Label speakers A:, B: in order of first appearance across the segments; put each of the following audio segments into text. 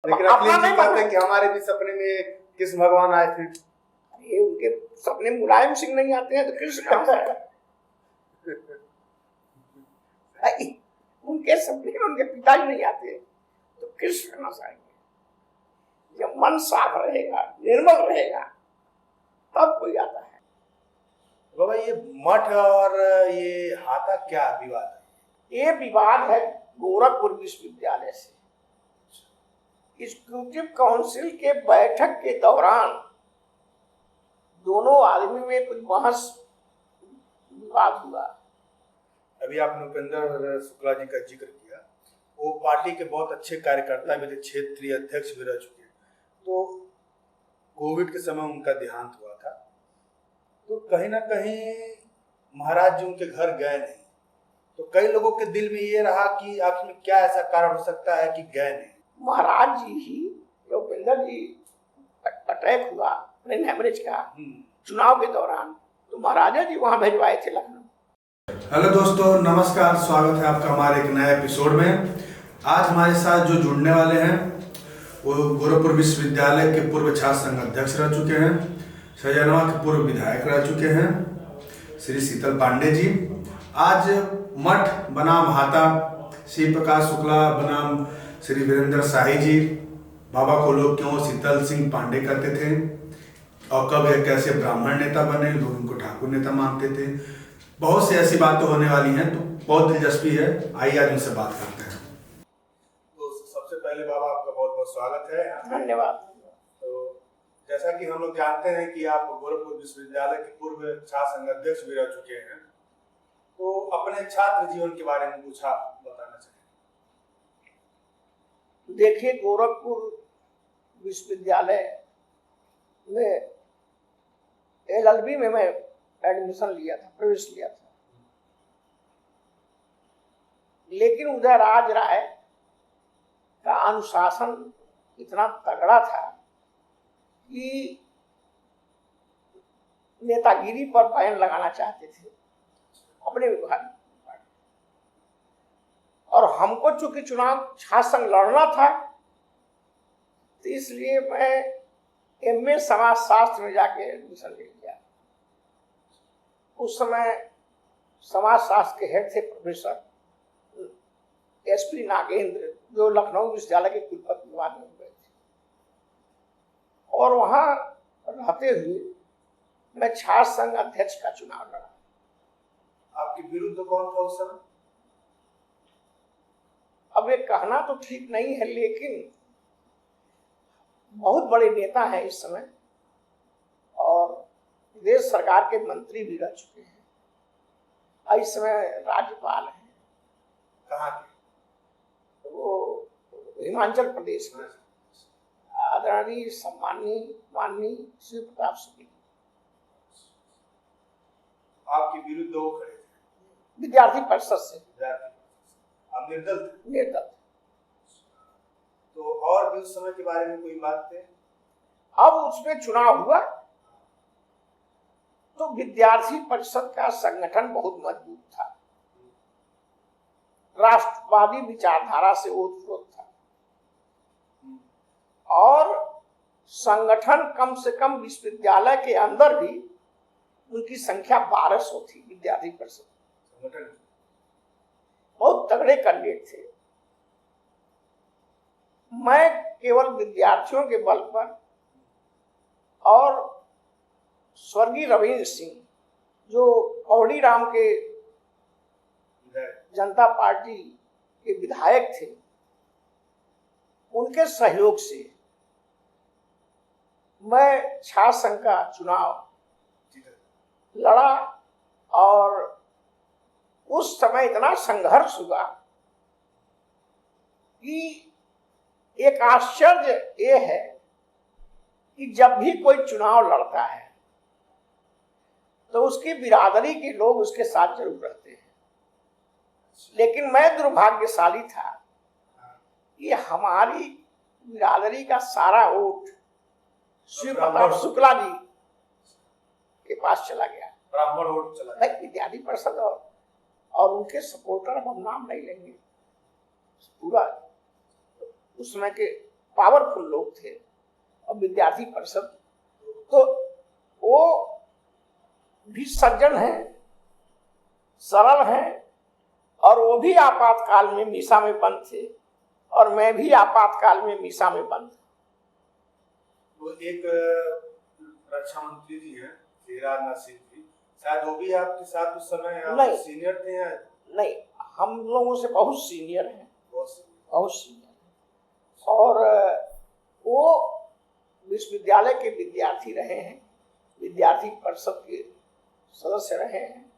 A: लेकिन अखिलेश जी कहते हैं कि हमारे भी सपने में कृष्ण भगवान आए थे।
B: ये उनके सपने मुलायम सिंह नहीं आते हैं तो कृष्ण कहाँ से आए? उनके सपने में उनके पिताजी नहीं आते तो कृष्ण कहाँ से आएंगे? जब मन साफ रहेगा, निर्मल रहेगा, तब कोई आता है।
A: बाबा, ये मठ और ये हाथा क्या विवाद है?
B: ये विवाद है गोरखपुर विश्वविद्यालय से। एग्जीक्यूटिव काउंसिल के बैठक के दौरान दोनों आदमी में कुछ बहस विवाद हुआ।
A: अभी आपने उपेंद्र शुक्ला जी का जिक्र किया, वो पार्टी के बहुत अच्छे कार्यकर्ता भी थे, क्षेत्रीय अध्यक्ष भी रह चुके। तो कोविड के समय उनका देहांत हुआ था, तो कहीं ना कहीं महाराज जी उनके घर गए नहीं। तो कई लोगों के दिल में ये रहा कि आखिर में क्या ऐसा कारण हो सकता है कि गए नहीं।
B: महाराज जी ही, उपेंद्र जी अटैक हुआ प्लेन हेमरेज का चुनाव के दौरान, तो महाराजा जी वहां भिजवाए थे लखनऊ।
A: हेलो दोस्तों, नमस्कार, स्वागत है आपका हमारे एक नए एपिसोड में। आज हमारे साथ जो जुड़ने वाले हैं वो गोरखपुर विश्वविद्यालय के पूर्व छात्र संघ अध्यक्ष रह चुके हैं, सजनवा के पूर्व विधायक रह चुके हैं, श्री शीतल पांडे जी। आज मठ बनाम हाथा, श्री प्रकाश शुक्ला बनाम श्री वीरेंद्र शाही जी, बाबा को लोग क्यों शीतल सिंह पांडे कहते थे और कब एक कैसे ब्राह्मण नेता बने, लोग उनको ठाकुर नेता मानते थे। बहुत सी ऐसी बातें होने वाली हैं, तो बहुत दिलचस्पी है। आइए आज उनसे बात करते हैं। तो सबसे पहले बाबा आपका बहुत बहुत स्वागत है।
B: धन्यवाद।
A: तो जैसा कि हम लोग जानते हैं कि आप गोरखपुर विश्वविद्यालय के पूर्व छात्र संघ अध्यक्ष भी रह चुके हैं, तो अपने छात्र जीवन के बारे में कुछ आप बताना चाहिए।
B: देखिए, गोरखपुर विश्वविद्यालय में LLB में मैं एडमिशन लिया था, प्रवेश लिया था, लेकिन उदय राज राय का अनुशासन इतना तगड़ा था कि नेतागिरी पर बैन लगाना चाहते थे अपने विभाग में। और हमको चूंकि चुनाव छात्र संघ लड़ना था, तो इसलिए मैं MA समाजशास्त्र में जाके एडमिशन ले लिया। उस समय समाजशास्त्र के हेड थे प्रोफेसर SP नागेंद्र, जो लखनऊ विश्वविद्यालय के कुलपति बाद में हुए थे। और वहां रहते हुए मैं छात्र संघ अध्यक्ष का चुनाव लड़ा।
A: आपके विरुद्ध कौन था उस समय?
B: अब ये कहना तो ठीक नहीं है, लेकिन बहुत बड़े नेता हैं इस समय और देश सरकार के मंत्री भी रह चुके हैं। इस समय राज्यपाल हैं।
A: कहाँ के?
B: वो हिमाचल प्रदेश में आदरणीय माननीय श्री प्रताप शुक्ल।
A: आपके विरुद्ध वो खड़े थे
B: विद्यार्थी परिषद से।
A: आप निर्दल थे?
B: निर्दल।
A: तो और भी उस समय के बारे में कोई बात थे?
B: अब उसमें चुनाव हुआ तो विद्यार्थी परिषद का संगठन बहुत मजबूत था, राष्ट्रवादी विचारधारा से ओतप्रोत था और संगठन कम से कम विश्वविद्यालय के अंदर भी उनकी संख्या 1200 थी। विद्यार्थी परिषद
A: संगठन
B: बहुत तगड़े कैंडिडेट थे। मैं केवल विद्यार्थियों के बल पर और स्वर्गीय रविंद्र सिंह, जो कौड़ी राम के जनता पार्टी के विधायक थे, उनके सहयोग से मैं छात्र संघ का चुनाव लड़ा। और उस समय इतना संघर्ष हुआ कि एक आश्चर्य ये है कि जब भी कोई चुनाव लड़ता है तो उसकी बिरादरी के लोग उसके साथ जरूर रहते हैं, लेकिन मैं दुर्भाग्यशाली था कि हमारी बिरादरी का सारा वोट श्री प्रताप शुक्ला जी के पास चला गया।
A: ब्राह्मण वोट चला गया।
B: विद्यार्थी परिषद और उनके सपोर्टर, हम नाम नहीं लेंगे, पूरा उस समय के पावरफुल लोग थे और विद्यार्थी परिषद, तो वो भी सज्जन हैं, सरल हैं, और वो भी आपातकाल में मीसा में बंद थे और मैं भी आपातकाल में मीसा में बंद।
A: वो एक रक्षा मंत्री जी हैं राजनाथ सिंह जी, शायद वो भी आपके साथ उस समय
B: नहीं,
A: सीनियर थे या
B: नहीं, हम लोगों से बहुत सीनियर हैं, बहुत सीनियर हैं। और वो विश्वविद्यालय के विद्यार्थी रहे हैं, विद्यार्थी परिषद के सदस्य रहे हैं,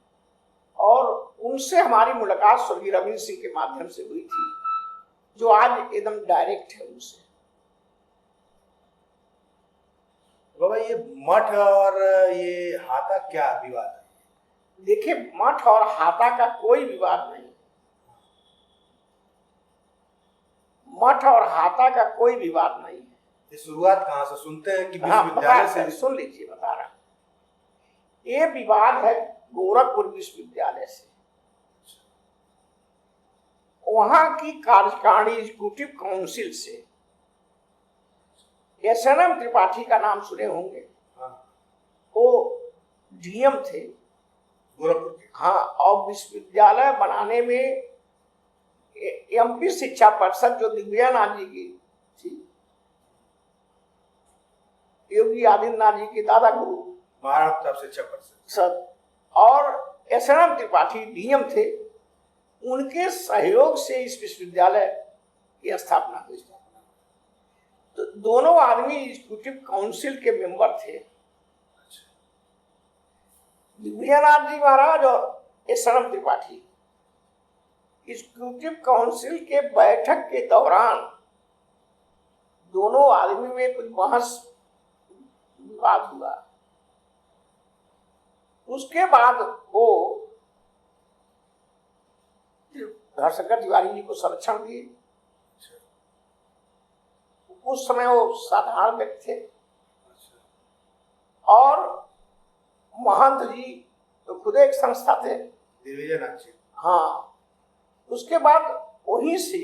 B: और उनसे हमारी मुलाकात स्वर्गीय रविंद्र सिंह के माध्यम से हुई थी, जो आज एकदम डायरेक्ट है उनसे।
A: बाबा ये मठ और ये हाथा क्या विवाद है?
B: देखिए, मठ और हाथा का कोई विवाद नहीं, मठ और हाथा का कोई विवाद नहीं है।
A: ये शुरुआत कहाँ से सुनते हैं कि
B: हाँ,
A: विश्वविद्यालय से?
B: सुन लीजिए, बता रहा हूं। ये विवाद है गोरखपुर विश्वविद्यालय से। वहां की कार्यकारिणी एग्जीक्यूटिव काउंसिल से, SNM त्रिपाठी का नाम सुने होंगे, वो डीएम थे
A: गोरखपुर के।
B: हाँ, और विश्वविद्यालय बनाने में MP शिक्षा परिषद जो दिग्विजयनाथ जी की थी, योगी आदित्यनाथ जी के दादा गुरु
A: महाराष्ट्र शिक्षा परिषद
B: सर, और SNM त्रिपाठी डीएम थे, उनके सहयोग से इस विश्वविद्यालय की स्थापना हुई। तो दोनों आदमी एग्जीक्यूटिव काउंसिल के मेंबर थे, दिग्विजयनाथ जी महाराज और SNM त्रिपाठी। एग्जीक्यूटिव काउंसिल के बैठक के दौरान दोनों आदमी में कुछ बहस विवाद हुआ। उसके बाद वो हरशंकर तिवारी जी को संरक्षण दिए। उस समय वो साधारण व्यक्ति थे, और महंत जी तो खुद एक संस्था थे,
A: दिग्विजयनाथ जी।
B: हाँ। उसके बाद वहीं से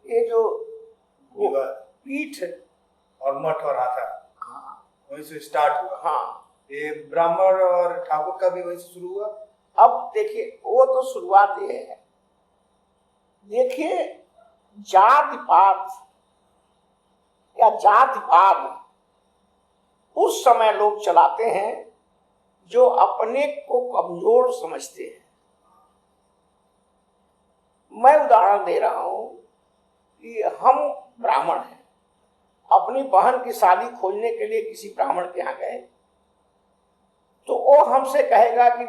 B: ये जो पीठ
A: और मठ और हाथा,
B: हाँ,
A: वहीं से स्टार्ट हुआ।
B: हाँ,
A: ये ब्राह्मण और ठाकुर का भी वहीं से शुरू हुआ।
B: अब देखिए, वो तो शुरुआत ये है। देखिए, जाति पात या जातिवाद उस समय लोग चलाते हैं जो अपने को कमजोर समझते हैं। मैं उदाहरण दे रहा हूं कि हम ब्राह्मण हैं, अपनी बहन की शादी खोजने के लिए किसी ब्राह्मण के यहाँ गए, तो वो हमसे कहेगा कि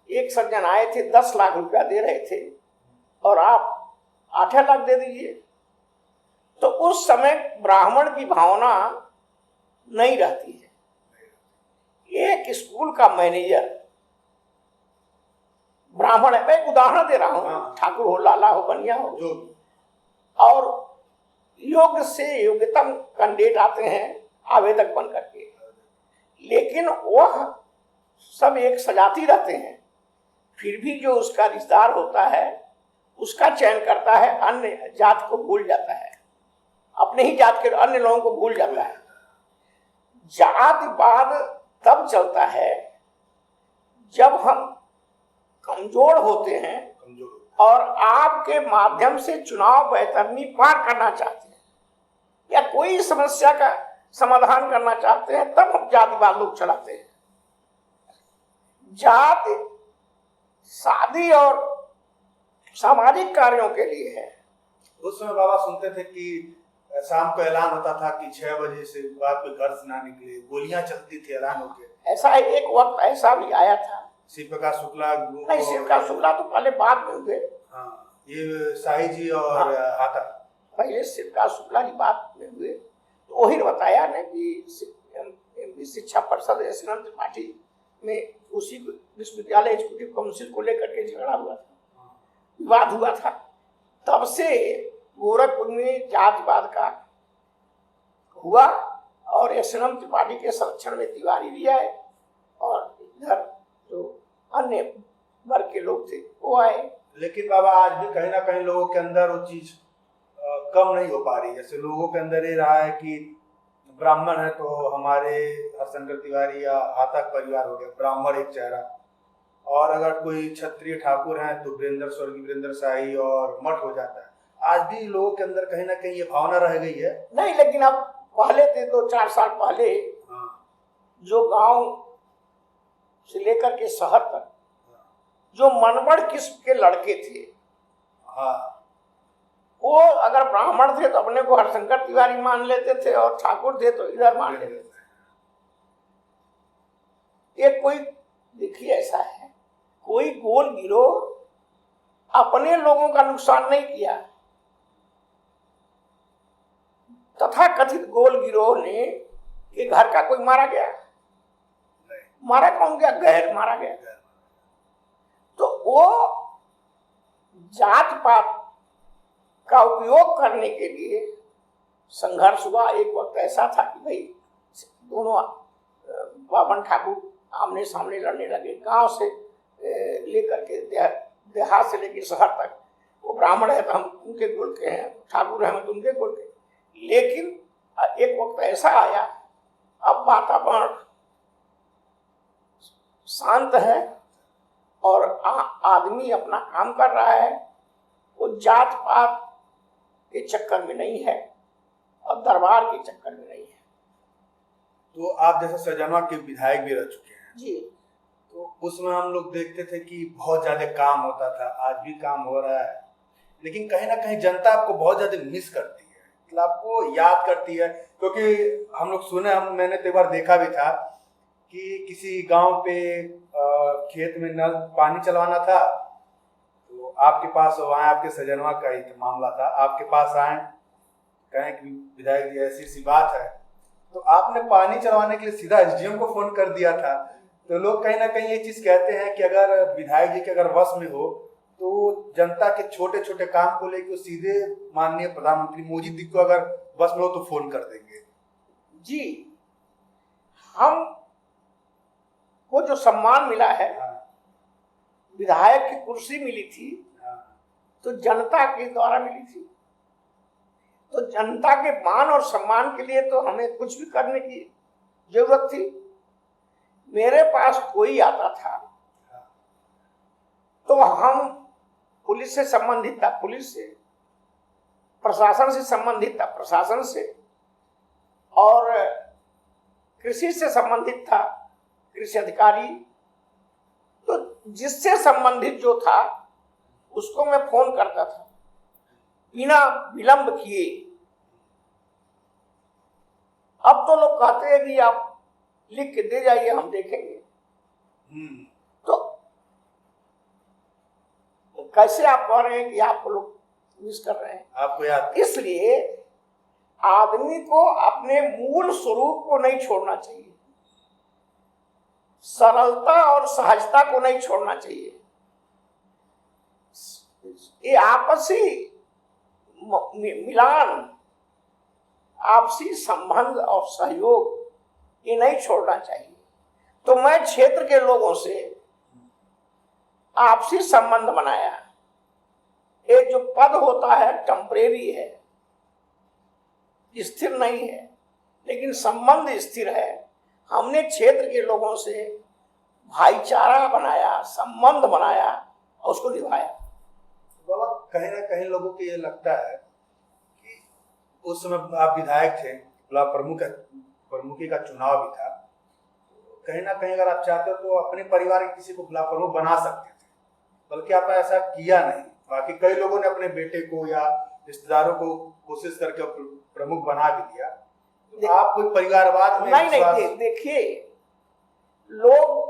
B: एक सज्जन आए थे, 10 लाख रुपया दे रहे थे और आप 8 लाख दे दीजिए। तो उस समय ब्राह्मण की भावना नहीं रहती है। एक स्कूल का मैनेजर ब्राह्मण है, मैं एक उदाहरण दे रहा हूँ, ठाकुर हो, लाला हो, बनिया हो, और योग्य से योग्यतम कैंडिडेट आते हैं आवेदक बन करके, लेकिन वह सब एक सजाती रहते हैं, फिर भी जो उसका रिश्तेदार होता है उसका चयन करता है, अन्य जात को भूल जाता है, अपने ही जात के अन्य लोगों को भूल जाता है। जातिवाद तब चलता है जब हम कमजोर होते हैं और आपके माध्यम से चुनाव बैतरनी पार करना चाहते हैं या कोई समस्या का समाधान करना चाहते हैं, तब हम जातिवाद लोग चलाते हैं। जाति शादी और सामाजिक कार्यों के लिए है।
A: उस समय बाबा सुनते थे कि शाम को ऐलान होता था कि 6 बजे से बाद में घर से ना निकले, गोलियां चलती थी ऐलान होके।
B: ऐसा एक वक्त ऐसा भी आया था।
A: शिव प्रकाश शुक्ला
B: नहीं, शिव प्रकाश शुक्ला तो पहले बाद में हुए।
A: हाँ, ये शाही जी और हाथा
B: पहले शिव प्रकाश शुक्ला जी बाद में हुए। तो वही बताया ना कि शिक्षा परिषद SNM त्रिपाठी में उसी विश्वविद्यालय एग्जीक्यूटिव काउंसिल को लेकर के झगड़ा हुआ था, विवाद हुआ था। तब से गोरखपुर में जातिवाद का हुआ और SNM त्रिपाठी के संरक्षण में तिवारी भी आए और इधर जो अन्य वर्ग के लोग थे वो आए।
A: लेकिन बाबा आज भी कहीं ना कहीं लोगों के अंदर वो चीज कम नहीं हो पा रही। जैसे लोगों के अंदर ये रहा है कि ब्राह्मण है तो हमारे हरशंकर तिवारी या हाथक परिवार हो गया, ब्राह्मण एक चेहरा, और अगर कोई क्षत्रिय ठाकुर हैं तो वीरेंद्र स्वर्गीय वीरेंद्र शाही और मठ हो जाता है। आज भी लोगों के अंदर कहीं ना कहीं ये भावना रह गई है।
B: नहीं, लेकिन अब पहले थे 2-4 साल पहले जो गांव से लेकर के शहर तक जो मनवड़ किस्म के लड़के थे, वो अगर ब्राह्मण थे तो अपने को हरशंकर तिवारी मान लेते थे और ठाकुर थे तो इधर मान लेते थे। ये कोई देखिए ऐसा है, कोई गोल गिरोह अपने लोगों का नुकसान नहीं किया, तथा कथित गोल गिरोह ने कि घर का कोई मारा गया, मारा कौन गया? गैर मारा गया। तो वो जात पात का उपयोग करने के लिए संघर्ष हुआ। एक वक्त ऐसा था कि भाई दोनों बावन ठाकुर आमने सामने लड़ने लगे, गांव से लेकर के देहात से लेकर शहर तक। वो ब्राह्मण है तो हम उनके कुल के हैं, ठाकुर हैं तो उनके कुल के। लेकिन एक वक्त ऐसा आया, अब वातावरण शांत है और आदमी अपना काम कर रहा है, वो जात पात के चक्कर में नहीं है और दरबार के चक्कर में नहीं है।
A: तो आप जैसे सजनवा के विधायक भी रह चुके हैं
B: जी,
A: तो उसमें हम लोग देखते थे कि बहुत ज्यादा काम होता था, आज भी काम हो रहा है, लेकिन कहीं ना कहीं जनता आपको बहुत ज्यादा मिस करती है, मतलब आपको याद करती है। क्योंकि हम लोग सुने, मैंने तो एक बार देखा भी था कि किसी गांव पे खेत में नल पानी चलवाना था, तो आपके पास वहाँ आपके सजनवा का ही मामला था, आपके पास आए, कहें कि विधायक जी ऐसी सी बात है, तो आपने पानी चलवाने के लिए सीधा एसडीएम को फोन कर दिया था। तो लोग कहीं ना कहीं ये चीज कहते हैं कि अगर विधायक जी के अगर वश में हो तो जनता के छोटे छोटे काम को लेकर सीधे माननीय प्रधानमंत्री मोदी जी को अगर वश में हो तो फोन कर देंगे।
B: जी, हम को जो सम्मान मिला है, विधायक की कुर्सी मिली थी, तो जनता के द्वारा मिली थी। तो जनता के मान और सम्मान के लिए तो हमें कुछ भी करने की जरूरत थी। मेरे पास कोई आता था तो हम पुलिस से संबंधित था, पुलिस से, प्रशासन से संबंधित था, प्रशासन से, और कृषि से संबंधित था, कृषि अधिकारी। तो जिससे संबंधित जो था उसको मैं फोन करता था बिना विलंब किए। अब तो लोग कहते हैं कि आप लिख के दे जाइए, हम देखेंगे। तो कैसे आप कह रहे हैं कि आपको लोग मिस कर रहे हैं?
A: आपको याद?
B: इसलिए आदमी को अपने मूल स्वरूप को नहीं छोड़ना चाहिए, सरलता और सहजता को नहीं छोड़ना चाहिए। ये आपसी मिलान, आपसी संबंध और सहयोग ये नहीं छोड़ना चाहिए। तो मैं क्षेत्र के लोगों से आपसी संबंध बनाया। ये जो पद होता है टेम्परेरी है, स्थिर नहीं है, लेकिन संबंध स्थिर है। हमने क्षेत्र के लोगों से भाईचारा बनाया, संबंध बनाया और उसको निभाया।
A: बाबा, कहीं ना कहीं लोगों को ये लगता है कि उस समय आप विधायक थे, प्रमुखी का चुनाव भी था, कहीं ना कहीं अगर आप चाहते हो तो अपने परिवार के किसी को ब्लॉक प्रमुख बना सकते थे, बल्कि आपने ऐसा किया नहीं। बाकी कई लोगों ने अपने बेटे को या रिश्तेदारों को कोशिश करके प्रमुख बना भी दिया। तो आप कोई परिवारवाद में
B: नहीं, देखिए, लोग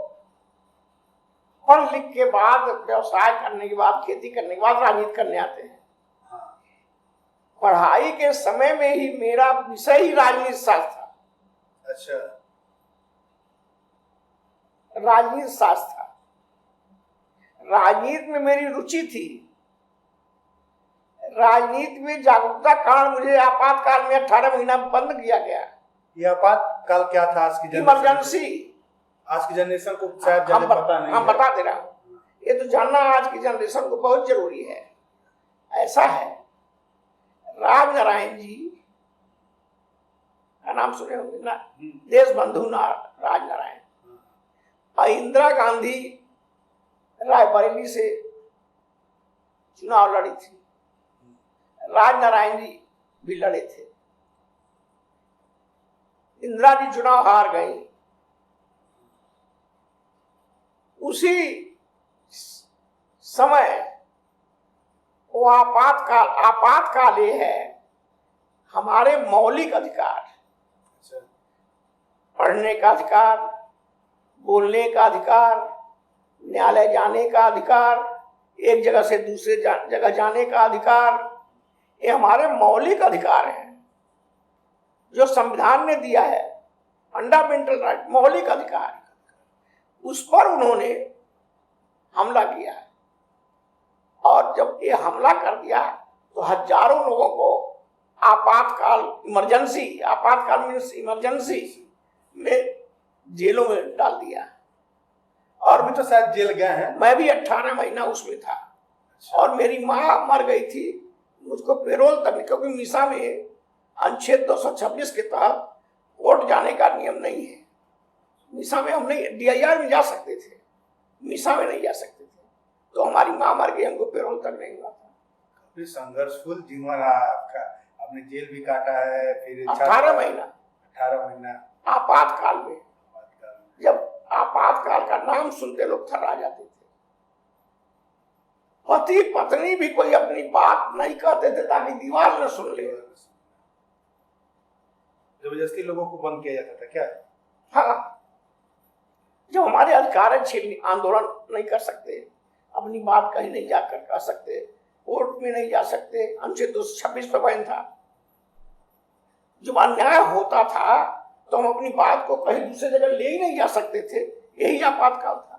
B: पढ़ लिख के बाद, व्यवसाय करने के बाद, खेती करने के बाद राजनीति करने आते हैं। पढ़ाई के समय में ही मेरा विषय ही राजनीति शास्त्र था।
A: अच्छा,
B: राजनीति शास्त्र था, राजनीति में मेरी रुचि थी। राजनीति में जागरूकता कारण मुझे आपातकाल में 18 महीना बंद किया गया।
A: ये आपातकाल क्या था? आज की
B: इमरजेंसी,
A: आज की जनरेशन को शायद पता नहीं।
B: हम बता दे रहा हूँ, ये तो जानना आज की जनरेशन को बहुत जरूरी है। ऐसा है, राजनारायण जी का नाम सुने होंगे ना, देश बंधु राजनारायण, और इंदिरा गांधी रायबरेली से चुनाव लड़ी थी, राजनारायण जी भी लड़े थे। इंदिरा जी चुनाव हार गई। उसी समय वो आपातकाल ये है, हमारे मौलिक अधिकार, पढ़ने का अधिकार, बोलने का अधिकार, न्यायालय जाने का अधिकार, एक जगह से दूसरे जगह जाने का अधिकार, ये हमारे मौलिक अधिकार हैं जो संविधान ने दिया है, फंडामेंटल राइट, मौलिक अधिकार। उस पर उन्होंने हमला किया, और जब ये हमला कर दिया तो हजारों लोगों को आपातकाल मीन्स इमरजेंसी में जेलों में डाल दिया।
A: और भी तो शायद जेल गए हैं।
B: मैं भी 18 महीना उसमें था। और मेरी माँ मर गई थी, मुझको पेरोल तक नहीं, क्योंकि मीसा में अनुच्छेद 226 के तहत कोर्ट जाने का नियम नहीं है। मीसा में हम नहीं, DIR में जा सकते थे, मीसा में नहीं जा सकते थे। तो हमारी माँ मर गई, हमको पेरोल तक नहीं हुआ था।
A: काफी संघर्षफुल जीवन रहा आपका, आपने जेल भी काटा है, फिर
B: 18 महीना आपातकाल में। जब आपातकाल का नाम सुनते लोग थर्रा जाते थे। पति पत्नी भी कोई अपनी बात नहीं कहते थे ताकि दीवार न सुन ले।
A: जबरदस्ती लोगों को बंद किया जाता था क्या?
B: हाँ, जब हमारे अधिकार छीन, आंदोलन नहीं कर सकते, अपनी बात कहीं नहीं जाकर कह सकते, कोर्ट में नहीं जा सकते, अनुच्छेद 226 पर बैन था। जब अन्याय होता था तो हम अपनी बात को कहीं दूसरी जगह ले ही नहीं जा सकते थे, यही आपातकाल था।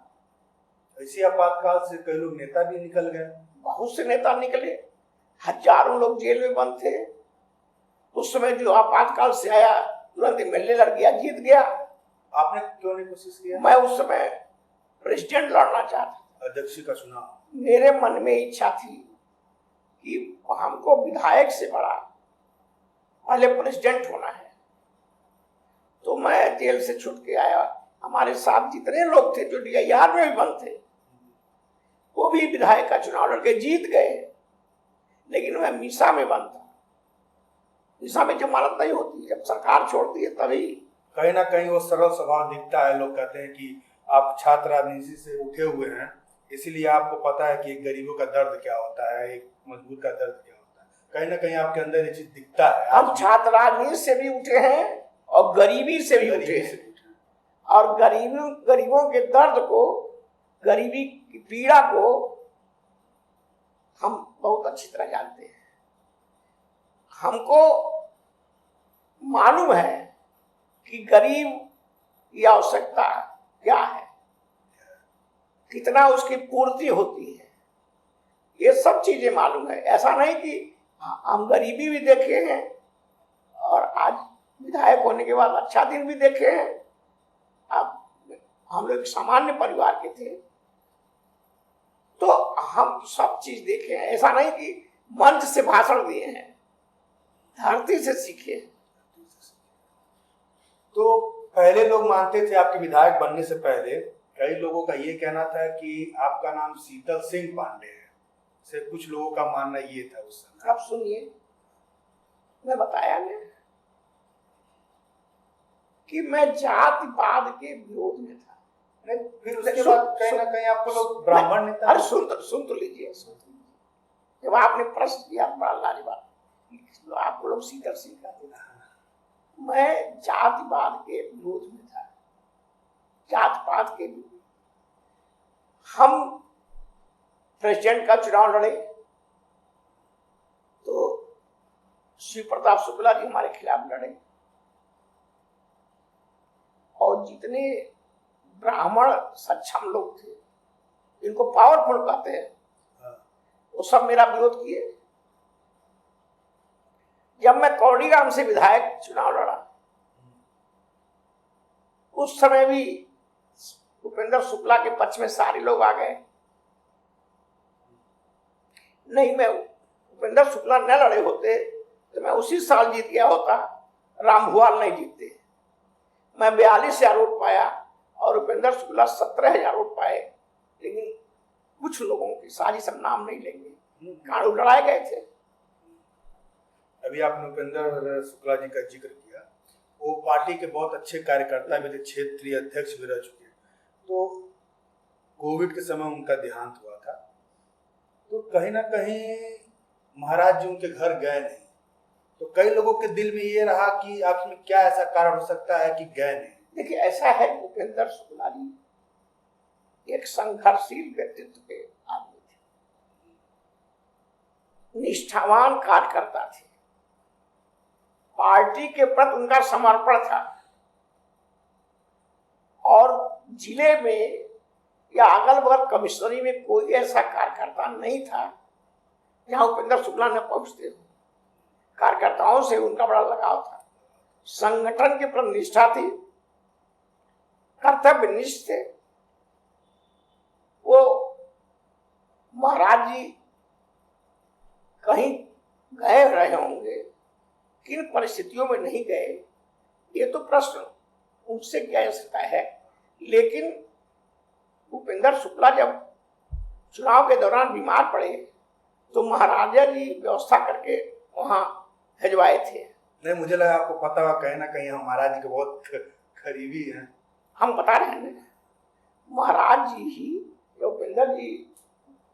A: इसी आपातकाल से कई लोग नेता भी निकल गए,
B: बहुत से नेता निकले, हजारों लोग जेल में बंद थे। उस समय जो आपातकाल से आया तुरंत MLA लड़ गया, जीत गया।
A: आपने क्यों नहीं कोशिश किया?
B: मैं उस समय प्रेसिडेंट लड़ना चाहता,
A: अध्यक्ष का चुनाव।
B: मेरे मन में इच्छा थी कि हमको विधायक से बड़ा पहले प्रेसिडेंट होना है। तो मैं जेल से छूट के आया, हमारे साथ जितने लोग थे जो DIR में भी बंद थे, वो भी विधायक का चुनाव लड़के जीत गए, लेकिन मैं मीसा में बंद था। मीसा में जमानत नहीं होती, जब सरकार छोड़ती है तभी।
A: कहीं ना कहीं वो सरल स्वभाव दिखता है। लोग कहते हैं कि आप छात्र राजनीति से उठे हुए हैं, इसीलिए आपको पता है कि गरीबों का दर्द क्या होता है, एक मजदूर का दर्द क्या होता है। कहीं ना कहीं आपके अंदर ये चीज दिखता है।
B: हम छात्र राजनीति से भी उठे हैं और गरीबी से भी उठे हैं, और गरीबों के दर्द को, गरीबी की पीड़ा को हम बहुत अच्छी तरह जानते हैं। हमको मालूम है कि गरीब की आवश्यकता क्या है, कितना उसकी पूर्ति होती है, ये सब चीजें मालूम है। ऐसा नहीं कि हम गरीबी भी देखे हैं और आज विधायक होने के बाद अच्छा दिन भी देखे हैं। अब हम लोग सामान्य परिवार के थे तो हम सब चीज देखे हैं। ऐसा नहीं कि मंच से भाषण दिए हैं, धरती से सीखे।
A: तो पहले लोग मानते थे, आपके विधायक बनने से पहले कई लोगों का ये कहना था कि आपका नाम शीतल सिंह पांडे है, से कुछ लोगों का मानना ये था उस समय।
B: अब सुनिए, मैं बताया ना कि मैं जातिवाद के विरोध में था।
A: फिर उसके बाद कहीं ना कहीं आपको लोग ब्राह्मण नेता।
B: अरे सुन तो लीजिए। जब आपने प्रश्न किया बड़ा लाजवाब, आप लोग शीतल सिंह कहते थे, मैं जातिवाद के विरोध में था, जात-पात के विरोध। हम प्रेसिडेंट का चुनाव लड़े तो शिव प्रताप शुक्ला जी हमारे खिलाफ लड़े, और जितने ब्राह्मण सक्षम लोग थे, इनको पावरफुल कहते हैं, वो सब मेरा विरोध किए। जब मैं कौड़ीगाम से विधायक चुनाव लड़ा, उस समय भी उपेंद्र शुक्ला के पक्ष में सारे लोग आ गए। नहीं, मैं उपेंद्र शुक्ला न लड़े होते तो मैं उसी साल जीत गया होता, राम भुआल नहीं जीतते। मैं 42,000 वोट पाया और उपेंद्र शुक्ला 17,000 वोट पाए। लेकिन कुछ लोगों की साजिश, हम नाम नहीं लेंगे, कानून लड़ाए गए थे।
A: अभी आपने उपेंद्र शुक्ला जी का जिक्र किया, वो पार्टी के बहुत अच्छे कार्यकर्ता भी थे, क्षेत्रीय अध्यक्ष भी रह चुके। तो कोविड के समय उनका देहांत हुआ था, तो कहीं ना कहीं महाराज जी उनके घर गए नहीं। तो कई लोगों के दिल में ये रहा कि आप में क्या ऐसा कारण हो सकता है कि गए नहीं।
B: देखिए, ऐसा है, उपेंद्र शुक्ला जी एक संघर्षशील व्यक्तित्व के आदमी थे, निष्ठावान कार्यकर्ता थे, पार्टी के प्रति उनका समर्पण था। और जिले में या अगल बगल कमिश्नरी में कोई ऐसा कार्यकर्ता नहीं था जहां उपेंद्र शुक्ला ने पहुंचते हो। कार्यकर्ताओं से उनका बड़ा लगाव था, संगठन के प्रति निष्ठा थी, कर्तव्यनिष्ठ थे। वो महाराज जी कहीं गए रहे होंगे, किन परिस्थितियों में नहीं गए, ये तो प्रश्न उनसे किया जा सकता है। लेकिन उपेंद्र शुक्ला जब चुनाव के दौरान बीमार पड़े तो महाराजा जी व्यवस्था करके वहां भिजवाए थे।
A: नहीं, मुझे लगा आपको पता हुआ कहीं ना कहीं हम महाराज जी के बहुत करीबी हैं।
B: हम बता रहे हैं, महाराज जी ही, उपेंद्र जी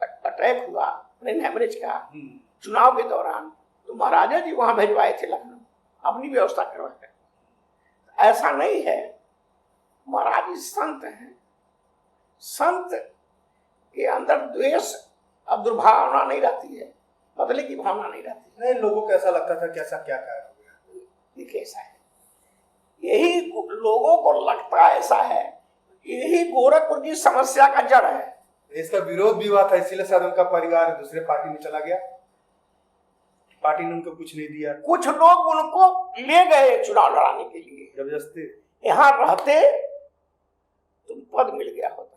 B: अटैक हुआ ब्रेन हेमरेज का चुनाव के दौरान, तो महाराजा जी वहां भिजवाए थे लखनऊ, अपनी व्यवस्था करवाकर। ऐसा नहीं है, महाराज जी संत हैं, संत के अंदर द्वेष और दुर्भावना नहीं रहती है, बदले की भावना नहीं रहती।
A: नहीं, लोगों को ऐसा लगता था कि ऐसा क्या कारण हो गया।
B: देखिए, ऐसा है, यही लोगों को लगता ऐसा है, यही गोरखपुर की समस्या का जड़ है।
A: इसका विरोध भी हुआ था, इसीलिए शायद उनका परिवार दूसरे पार्टी में चला गया, पार्टी ने उनको कुछ नहीं दिया।
B: कुछ लोग उनको ले गए चुनाव लड़ाने के लिए,
A: जबरदस्ती।
B: यहां रहते तो पद मिल गया होता।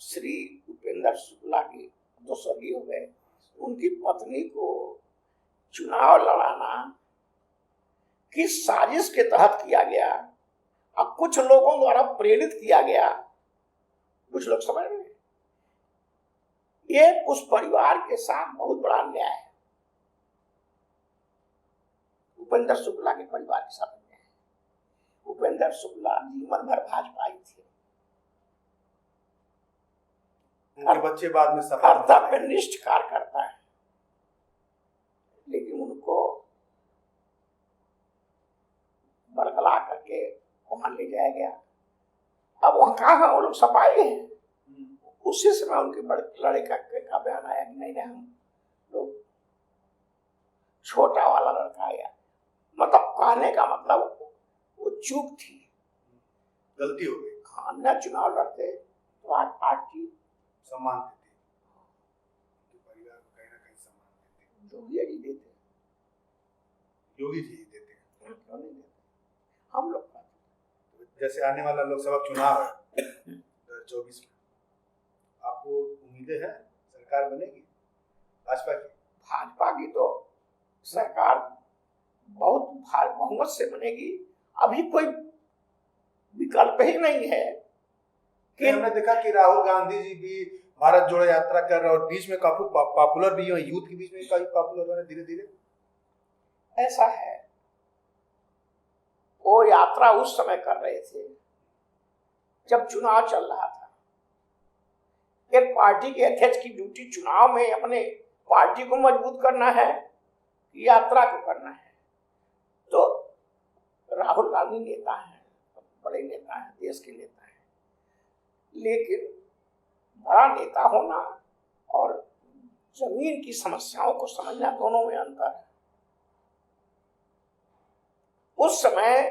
B: श्री उपेंद्र शुक्ला की तो स्वर्गीय हो गए, उनकी पत्नी को चुनाव लड़ाना किस साजिश के तहत किया गया और कुछ लोगों द्वारा प्रेरित किया गया, कुछ लोग समझ रहे हैं। ये उस परिवार के साथ बहुत बड़ा अन्याय है, उपेंद्र शुक्ला के परिवार के साथ अन्याय है। उपेंद्र शुक्ला जीवन भर भाजपा ही थे,
A: उनके बच्चे बाद में
B: कर्तव्यनिष्ठ कार्यकर्ता है, लेकिन उनको बरगला करके वहां ले जाया गया। अब वहां कहाँ वो लोग सफाई हैं। उसी समय उनके बड़े लड़का का बयान आया कि नहीं, हम लोग छोटा वाला लड़का आया। मतलब कहने का मतलब वो चूक थी,
A: गलती हो गई।
B: हाँ, न चुनाव लड़ते तो आज पार्टी
A: सम्मान देती, परिवार को कहीं ना कहीं सम्मान देती।
B: योगी जी देते,
A: योगी जी देते,
B: क्यों नहीं देते, हम लोग।
A: जैसे आने वाला लोकसभा चुनाव है 2024 में, आपको उम्मीदें हैं सरकार बनेगी भाजपा की?
B: भाजपा की तो सरकार बहुत बहुमत से बनेगी, अभी कोई विकल्प ही नहीं है।
A: कि हमने देखा कि राहुल गांधी जी भी भारत जोड़ो यात्रा कर रहे और बीच में काफी पॉपुलर भी हुए, यूथ के बीच में काफी पॉपुलर हो रहे धीरे धीरे।
B: ऐसा है, वो यात्रा उस समय कर रहे थे जब चुनाव चल रहा था। एक पार्टी के अध्यक्ष की ड्यूटी चुनाव में अपने पार्टी को मजबूत करना है, यात्रा को करना है। तो राहुल गांधी नेता हैं, बड़े नेता हैं, देश के नेता हैं, लेकिन बड़ा नेता होना और जमीन की समस्याओं को समझना, दोनों में अंतर है। उस समय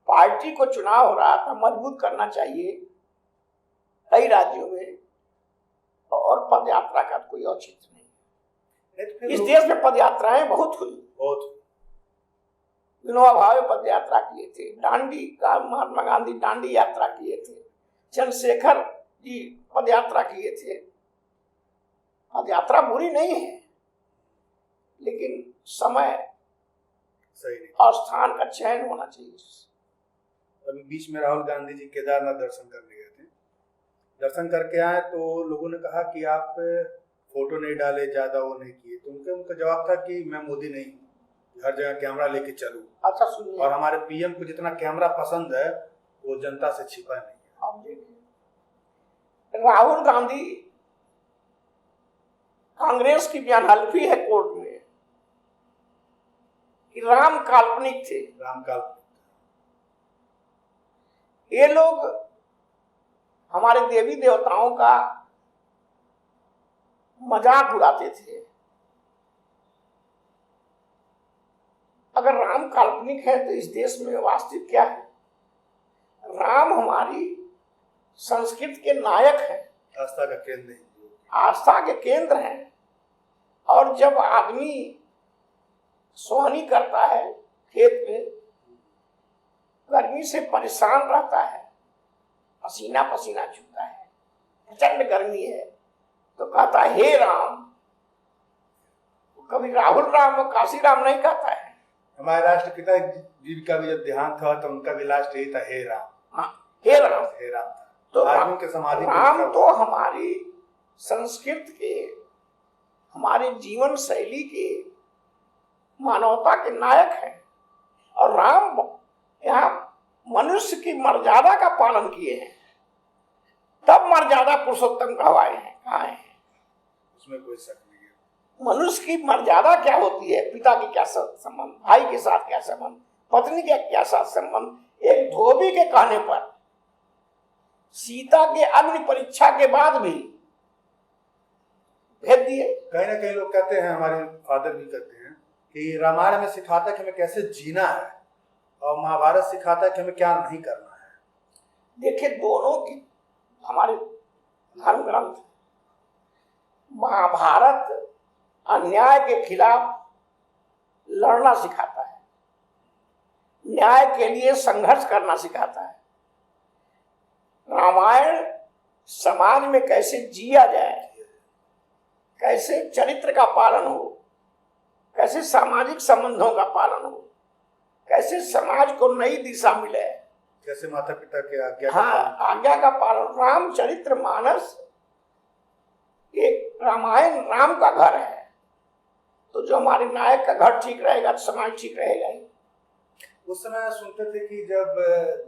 B: पार्टी को चुनाव हो रहा था, मजबूत करना चाहिए कई राज्यों में, और पद यात्रा का कोई औचित्य नहीं। इस देश में पद यात्राएं बहुत हुई, विनोबा भावे पद यात्रा किए थे, महात्मा गांधी दांडी यात्रा किए थे, चंद्रशेखर जी पद यात्रा किए थे। पद यात्रा बुरी नहीं है, लेकिन समय
A: सही नहीं।
B: और स्थान का चयन होना चाहिए।
A: अभी बीच में राहुल गांधी जी केदारनाथ दर्शन करने गए थे, दर्शन करके आए तो लोगों ने कहा कि आप फोटो नहीं डाले, ज्यादा वो नहीं किए, तो उनका जवाब था कि मैं मोदी नहीं हूँ, हर जगह कैमरा लेके चलूं।
B: अच्छा सुनिए,
A: और हमारे पीएम को जितना कैमरा पसंद है वो जनता से छिपा नहीं है।
B: आप देखिए, राहुल गांधी कांग्रेस की बयान हल्फी है कोर्ट में कि राम काल्पनिक थे।
A: राम काल
B: ये लोग हमारे देवी देवताओं का मजाक उड़ाते थे। अगर राम काल्पनिक है तो इस देश में वास्तविक क्या है? राम हमारी संस्कृति के नायक हैं,
A: आस्था का केंद्र नहीं,
B: आस्था के केंद्र हैं। और जब आदमी सोहनी करता है खेत में, गर्मी से परेशान रहता है, पसीना पसीना चूहता है, प्रचंड गर्मी है, तो कहता है हे राम। कभी राहुल राम और काशी राम नहीं कहता है।
A: हमारे राष्ट्रपिता जी का भी जब देहांत हुआ तो उनका भी लास्ट यही था, हे राम।
B: हाँ, हे राम।
A: हे राम था।
B: तो
A: आदमी के समाधि पे
B: राम
A: लिखा
B: तो हमारी संस्कृति के, हमारे जीवन शैली के, मानवता के नायक हैं। और राम यहाँ मनुष्य की मर्यादा का पालन किए हैं, तब मर्यादा पुरुषोत्तम कहवाए हैं, कहा है।
A: उसमें कोई शक नहीं है।
B: मनुष्य की मर्यादा क्या होती है? पिता के क्या संबंध, भाई के साथ क्या संबंध, पत्नी के क्या साथ संबंध। एक धोबी के कहने पर सीता के अग्नि परीक्षा के बाद भी भेज दिए।
A: कहीं ना कहीं लोग कहते हैं, हमारे फादर भी कहते हैं कि रामायण में सिखाता है कि हमें कैसे जीना है और महाभारत सिखाता है कि हमें क्या नहीं करना है।
B: देखिए, दोनों की हमारे धर्म ग्रंथ। महाभारत अन्याय के खिलाफ लड़ना सिखाता है, न्याय के लिए संघर्ष करना सिखाता है। रामायण समाज में कैसे जिया जाए, कैसे चरित्र का पालन हो, कैसे सामाजिक संबंधों का पालन हो, कैसे समाज को नई दिशा मिले,
A: कैसे माता पिता के आज्ञा
B: आज्ञा का पालन। रामचरित्र मानस एक रामायण राम का घर है, तो जो हमारे नायक का घर ठीक रहेगा तो समाज ठीक रहेगा ही।
A: उस समय सुनते थे कि जब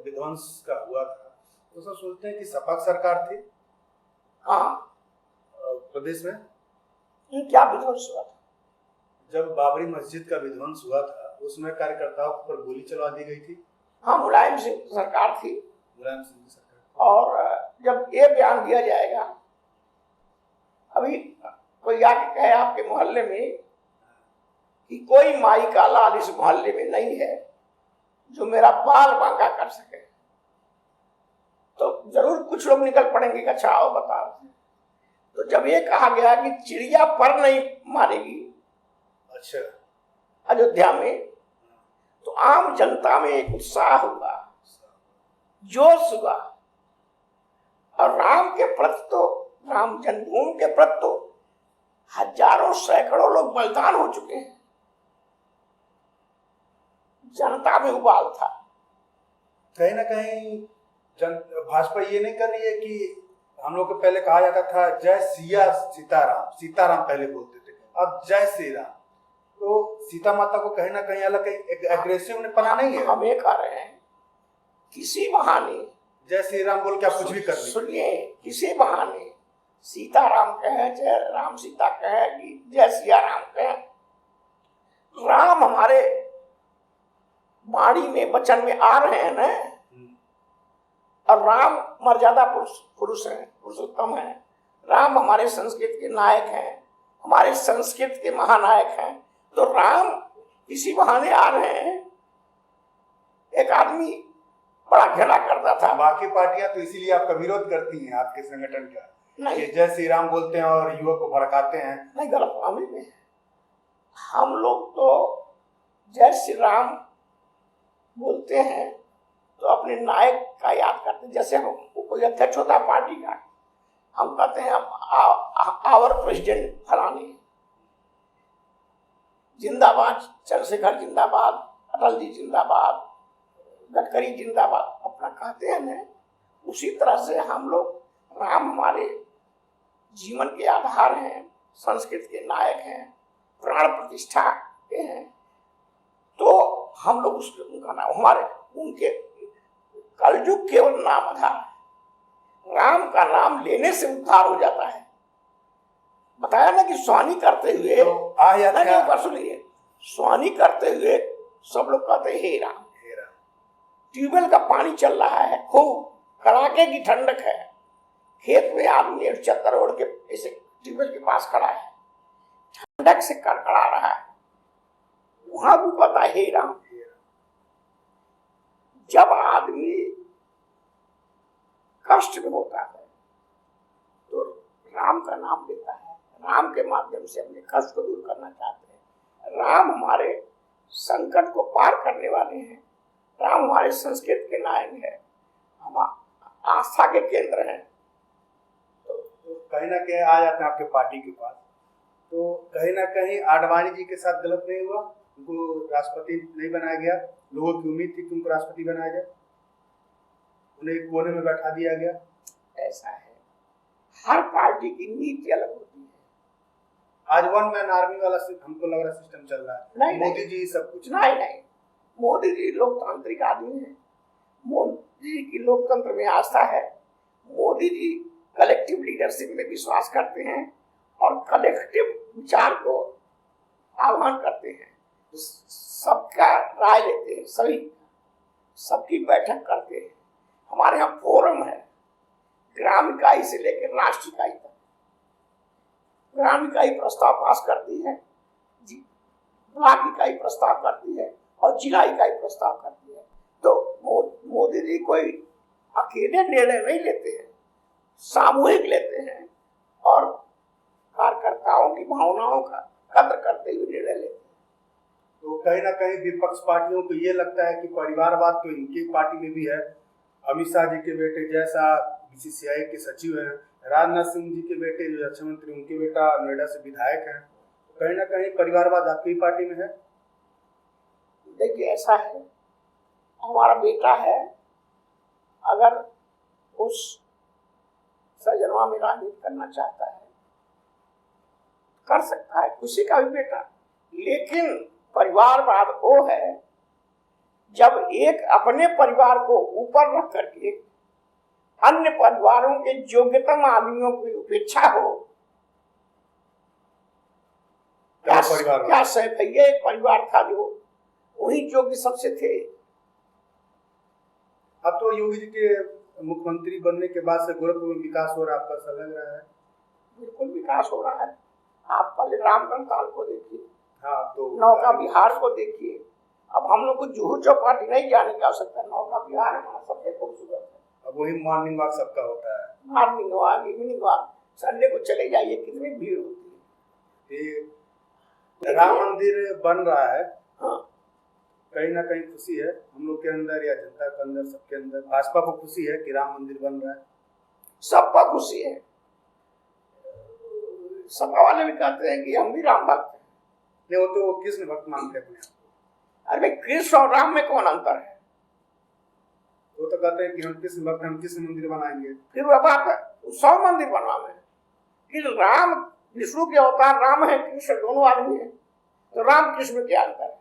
A: विध्वंस का हुआ था तो सब सोचते हैं कि सपा सरकार थी।
B: हाँ,
A: प्रदेश में
B: क्या विध्वंस हुआ था?
A: जब बाबरी मस्जिद का विध्वंस हुआ था उसमें कार्यकर्ताओं पर गोली चलवा दी गई थी।
B: हाँ, मुलायम सिंह की सरकार थी।
A: मुलायम सिंह की सरकार।
B: और जब ये बयान दिया जाएगा, अभी कोई आके कहे आपके मोहल्ले में कि कोई माई का लाल इस मोहल्ले में नहीं है जो मेरा बाल बांका कर सके, तो जरूर कुछ लोग निकल पड़ेंगे कि अच्छा आओ बताओ। तो जब ये कहा गया कि चिड़िया पर नहीं मारेगी
A: अच्छा
B: अयोध्या में, तो आम जनता में एक उत्साह हुआ, जोश हुआ। और राम के प्रति तो, राम जन्मभूमि के प्रति तो हजारों सैकड़ों लोग बलिदान हो चुके हैं। जनता में उबाल था।
A: कहीं ना कहीं भाजपा ये नहीं कर रही है कि हम लोग को पहले कहा जाता था जय सिया सीताराम, सीताराम पहले बोलते थे, अब जय श्री राम। तो सीता माता को कहीं ना कहीं अलग एक एग्रेसिव ने पना नहीं है।
B: हम ये कह रहे हैं किसी बहाने
A: जय श्री राम बोल के आप कुछ भी कर लीजिए।
B: सुनिए, किसी बहाने सीताराम कहे, जय राम सीता कहे कि जय सिया राम कहे, राम हमारे वाणी में वचन में आ रहे हैं ना। और राम मर्यादा पुरुष हैं, पुरुषोत्तम हैं। राम हमारे संस्कृति के नायक हैं, हमारे संस्कृति के महानायक हैं। तो राम इसी बहाने आ रहे हैं। एक आदमी बड़ा घृणा करता था।
A: बाकी पार्टियां तो इसीलिए आपका विरोध करती हैं, आपके संगठन का,
B: नहीं,
A: कि जय श्री राम बोलते हैं और युवक को भड़काते हैं।
B: नहीं, गलतफहमी में हम लोग तो जय श्री राम बोलते हैं तो अपने नायक का याद करते हैं। जैसे हम कोई अध्यक्ष होता है पार्टी का, हम कहते हैं आवर प्रेसिडेंट फलाने। जिंदाबाद चंद्रशेखर जिंदाबाद, अटल जी जिंदाबाद, गडकरी जिंदाबाद अपना कहते हैं ना, उसी तरह से हम लोग, राम हमारे जीवन के आधार हैं, संस्कृति के नायक हैं, प्राण प्रतिष्ठा के हैं, तो हम लोग उसके उनका नाम, हमारे उनके कलयुग केवल नाम आधार है। राम का नाम लेने से उद्धार हो जाता है। बताया ना कि स्वानी करते हुए तो सुनिए, स्वानी करते हुए सब लोग कहते हैं हे राम। ट्यूबवेल का पानी चल रहा है, खूब कड़ाके की ठंडक है, खेत में आदमी चद्दर ओढ़ के ऐसे ट्यूबवेल के पास खड़ा है, ठंडक से कड़कड़ा रहा है, वहां भी पता है हे राम। जब आदमी कष्ट में होता है तो राम का नाम लेता है, राम के माध्यम से अपने कष्ट को दूर करना चाहते हैं। राम हमारे संकट को पार करने वाले हैं, राम हमारे संस्कृति के नायक है, हम आस्था के केंद्र हैं।
C: तो कहीं ना कहीं आ जाते हैं आपके पार्टी के पास, तो कहीं ना कहीं आडवाणी जी के साथ गलत नहीं हुआ? उनको राष्ट्रपति नहीं बनाया गया? लोगों की उम्मीद थी कि उनको राष्ट्रपति बनाया जाए, उन्हें एक कोने में बैठा दिया गया।
B: ऐसा है, हर पार्टी की नीति अलग होती है।
C: आज वन मैन आर्मी वाला हमको लग रहा सिस्टम चल रहा है।
B: नहीं,
C: मोदी जी सब कुछ
B: नहीं, मोदी जी लोकतांत्रिक आदमी है, मोदी जी की लोकतंत्र में आस्था है, मोदी जी कलेक्टिव लीडरशिप में विश्वास करते हैं और कलेक्टिव विचार को आह्वान करते हैं, सबका राय लेते हैं, सबकी बैठक करते हैं। हमारे यहाँ फोरम है, ग्राम इकाई से लेकर राष्ट्र इकाई तक। ग्राम इकाई प्रस्ताव पास करती है, ब्लॉक इकाई प्रस्ताव करती है और जिला इकाई प्रस्ताव करती है। तो मोदी जी कोई अकेले निर्णय नहीं लेते हैं, सामूहिक लेते हैं और कार्यकर्ताओं की भावनाओं का कद्र करते हुए निर्णय लेते हैं।
C: तो कहीं ना कहीं विपक्ष पार्टियों को ये लगता है कि परिवारवाद तो इनकी पार्टी में भी है। अमित शाह जी के बेटे जैसा बीसीसीआई के सचिव हैं, राजनाथ सिंह जी के बेटे जो रक्षा मंत्री, उनके बेटा नोएडा से विधायक हैं, तो कहीं ना कहीं परिवारवाद आपकी पार्टी में है।
B: देखिए ऐसा है, हमारा बेटा है, अगर उस सजनवा में राजनीति करना चाहता है कर सकता है, किसी का भी बेटा। लेकिन परिवारवाद वो है जब एक अपने परिवार को ऊपर रख करके अन्य परिवारों के योग्यतम आदमियों की उपेक्षा हो। क्या सैफैया एक परिवार था जो वही योग्य सबसे थे।
C: अब तो योगी जी के मुख्यमंत्री बनने के बाद से गोरखपुर में विकास हो रहा है, आपका ऐसा लग रहा है?
B: बिल्कुल विकास हो रहा है। आप पहले रामगढ़ ताल को देखिए,
C: हाँ, तो
B: नौका विहार को देखिए। अब हम लोग को जुहू चौपाटी नहीं जाने की आवश्यकता, नौका विहार हमारा सबसे खूबसूरत है।
C: अब वही मॉर्निंग वॉक सबका होता है,
B: morning walk, evening walk, Sunday को चले जाइए, कितनी भीड़ होती
C: है। राम मंदिर बन रहा है,
B: हाँ।
C: कहीं ना कहीं खुशी है हम लोग के अंदर या जनता के अंदर, सबके अंदर। भाजपा को खुशी है कि राम मंदिर बन रहा है,
B: सबका खुशी है। सपा वाले भी कहते हैं कि हम भी राम भक्त हैं।
C: नहीं, वो तो कृष्ण भक्त मानते हैं अपने आप को।
B: अरे कृष्ण और राम में कौन अंतर है?
C: वो तो कहते हैं कि हम कृष्ण भक्त, हम कृष्ण मंदिर बनाएंगे।
B: फिर वह बात 100 मंदिर बनवावे हैं कि राम विष्णु के अवतार राम है, कृष्ण दोनों आदमी है, तो राम कृष्ण में क्या अंतर है?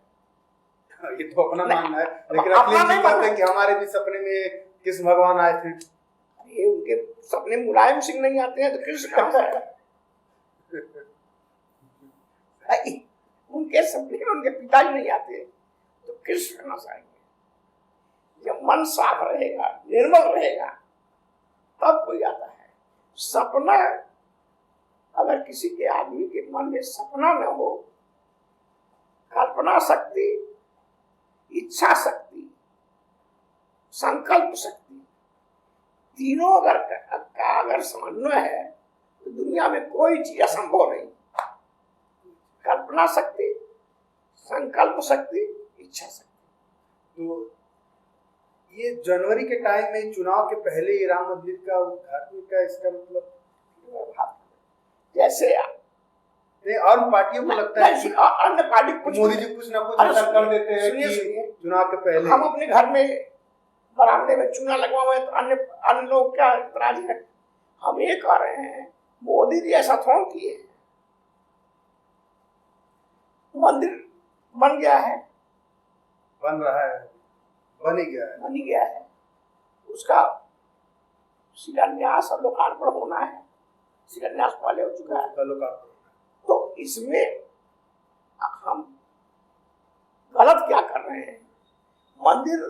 C: ये तो अपना मानना है, लेकिन अखिलेश जी कहते हैं कि हमारे भी सपने में कृष्ण भगवान आए थे।
B: ये उनके सपने मुलायम सिंह नहीं आते हैं तो कृष्ण कहां से आएगा? उनके सपने में उनके पिताजी नहीं आते तो कृष्ण कहां से आएंगे? जब मन साफ रहेगा, निर्मल रहेगा, तब कोई आता है। सपना अगर किसी के आदमी के मन में सपना न हो, कल्पना शक्ति, इच्छा शक्ति, संकल्प शक्ति, तीनों अगर समन्वय है तो दुनिया में कोई चीज असंभव नहीं। कल्पना शक्ति, संकल्प शक्ति, इच्छा शक्ति।
C: तो ये जनवरी के टाइम में, चुनाव के पहले ही राम मंदिर का उद्घाटन का इसका मतलब
B: जैसे
C: नहीं, और पार्टियों को लगता है कि
B: अन्य पार्टी कुछ
C: मोदी जी कुछ ना कुछ
B: अरे
C: ऐसा कर देते हैं
B: सुनिए,
C: कि
B: सुनिए।
C: चुनाव के पहले
B: हम अपने घर में बरामदे में चूना लगवा हुए तो अन्य लोग क्या इतराज है? हम ये कह रहे हैं मोदी जी ऐसा थोड़ा किए। मंदिर बन गया है,
C: बन रहा है, बन ही गया है।
B: बन ही गया है, उसका शिलान्यास और लोकार्पण होना है। शिलान्यास पहले हो चुका है, तो इसमें हम गलत क्या कर रहे हैं? मंदिर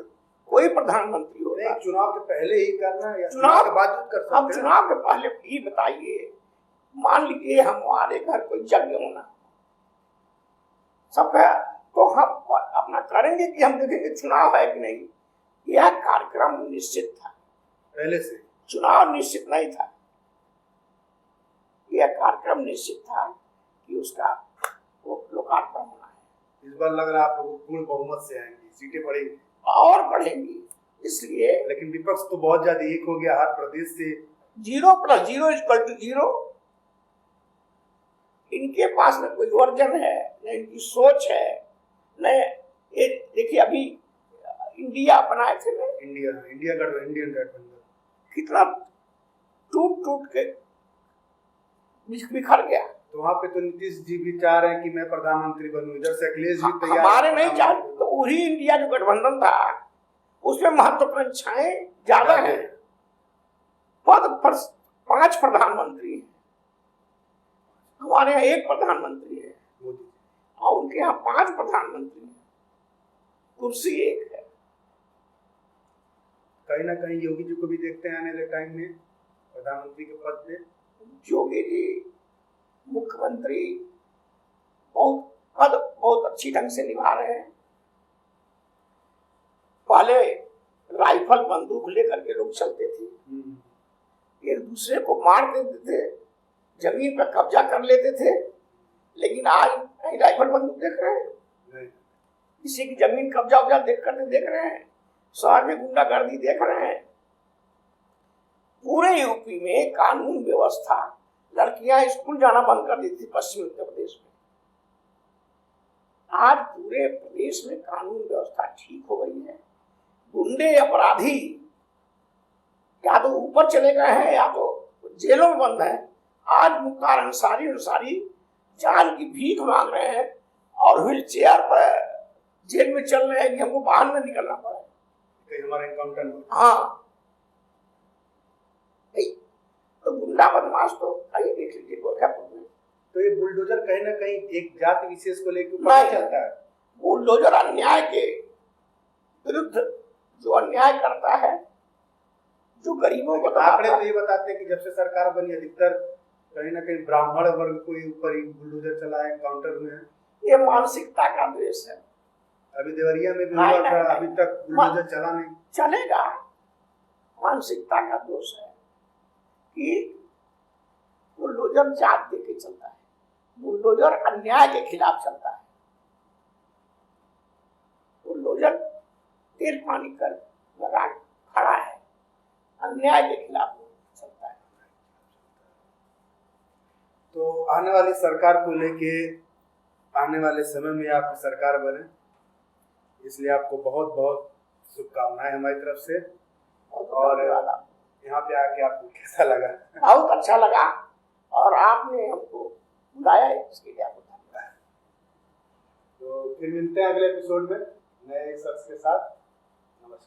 B: कोई प्रधानमंत्री होता
C: नहीं,
B: है,
C: चुनाव के पहले ही करना या
B: चुनाव
C: चुनाव के बाद भी कर
B: हम
C: सकते हैं।
B: चुनाव के पहले ही बताइए। मान लीजिए हमारे घर कोई यज्ञ होना सब है, तो हम अपना करेंगे कि हम देखेंगे चुनाव है कि नहीं। यह कार्यक्रम निश्चित था,
C: पहले से
B: चुनाव निश्चित नहीं था। यह कार्यक्रम निश्चित था कि उसका वो लोकार्पण होना है।
C: इस बार लग रहा है आप लोग पूर्ण बहुमत से आएंगे, सीटें बढ़ेंगी
B: और बढ़ेंगी, इसलिए
C: लेकिन विपक्ष तो बहुत ज्यादा एक हो गया हर प्रदेश से।
B: 0 + 0 = 0। इनके पास न कोई वर्जन है, न इनकी सोच है, न ये देखिए अभी इंडिया बनाए थे ना,
C: इंडियन गठबंधन
B: कितना टूट टूट के बिखर गया।
C: तो वहाँ पे तो नीतीश जी भी चाह रहे हैं कि मैं प्रधानमंत्री बनूं, इधर से अखिलेश जी तैयार
B: हमारे नहीं चाहते, तो वही इंडिया जो गठबंधन था उसमें महत्वाकांक्षाएं ज्यादा है। पद पर 5 प्रधानमंत्री हैं, हमारे यहाँ 1 प्रधानमंत्री है
C: मोदी।
B: और उनके यहाँ 5 प्रधानमंत्री हैं, कुर्सी 1 है।
C: कहीं ना कहीं योगी जी को भी देखते हैं आने वाले टाइम में प्रधानमंत्री के पद पे।
B: योगी जी मुख्यमंत्री बहुत अच्छी ढंग से निभा रहे हैं। पहले राइफल बंदूक लेकर के लोग चलते थे, एक दूसरे को मार देते थे, जमीन पर कब्जा कर लेते थे, लेकिन आज नहीं राइफल बंदूक देख रहे हैं, किसी की जमीन कब्जा उब्जा देख रहे हैं, शहर में गुंडागर्दी देख रहे हैं। पूरे यूपी में कानून व्यवस्था, लड़कियां स्कूल जाना बंद कर दी थी पश्चिमी उत्तर प्रदेश में, आज पूरे प्रदेश में कानून व्यवस्था ठीक हो गई है। गुंडे अपराधी या तो ऊपर चले गए हैं या तो जेलों में बंद हैं। आज मुख्तार अंसारी जान की भीख मांग रहे हैं और व्हील चेयर पर जेल में चल रहे हैं कि हमको बाहर में निकलना पड़े,
C: कहीं हमारा एनकाउंटर हो।
B: हाँ, तो गुंडा बदमाश तो आइए देख लीजिए गोरखपुर में।
C: तो ये बुलडोजर कहीं ना कहीं एक जाति विशेष को लेकर
B: नहीं
C: चलता है।
B: बुलडोजर अन्याय के विरुद्ध जो अन्याय करता है, जो गरीबों को
C: आंकड़े
B: दबाता
C: तो ये बताते हैं कि जब से सरकार बनी अधिकतर कहीं ना कहीं ब्राह्मण वर्ग को ही ऊपर ही बुलडोजर चला है, एनकाउंटर में है।
B: ये मानसिकता का द्वेष है।
C: अभी देवरिया में भी
B: नहीं,
C: हुआ था,
B: नहीं,
C: अभी तक बुलडोजर चला नहीं।
B: चलेगा, मानसिकता का दोष है कि बुलडोजर जात दे के चलता है, बुलडोजर अन्याय के खिलाफ चलता है। बुलडोजर तेल पानी कर लगा खड़ा है, अन्याय के खिलाफ चलता है।
C: तो आने वाली सरकार को लेके आने वाले समय में आपकी सरकार बने, इसलिए आपको बहुत बहुत शुभकामनाएं हमारी तरफ से। और यहाँ पे आके आपको कैसा लगा?
B: बहुत अच्छा लगा और आपने हमको बुलाया इसके लिए आपको धन्यवाद।
C: तो फिर मिलते हैं अगले एपिसोड में नए शख्स के साथ। नमस्कार।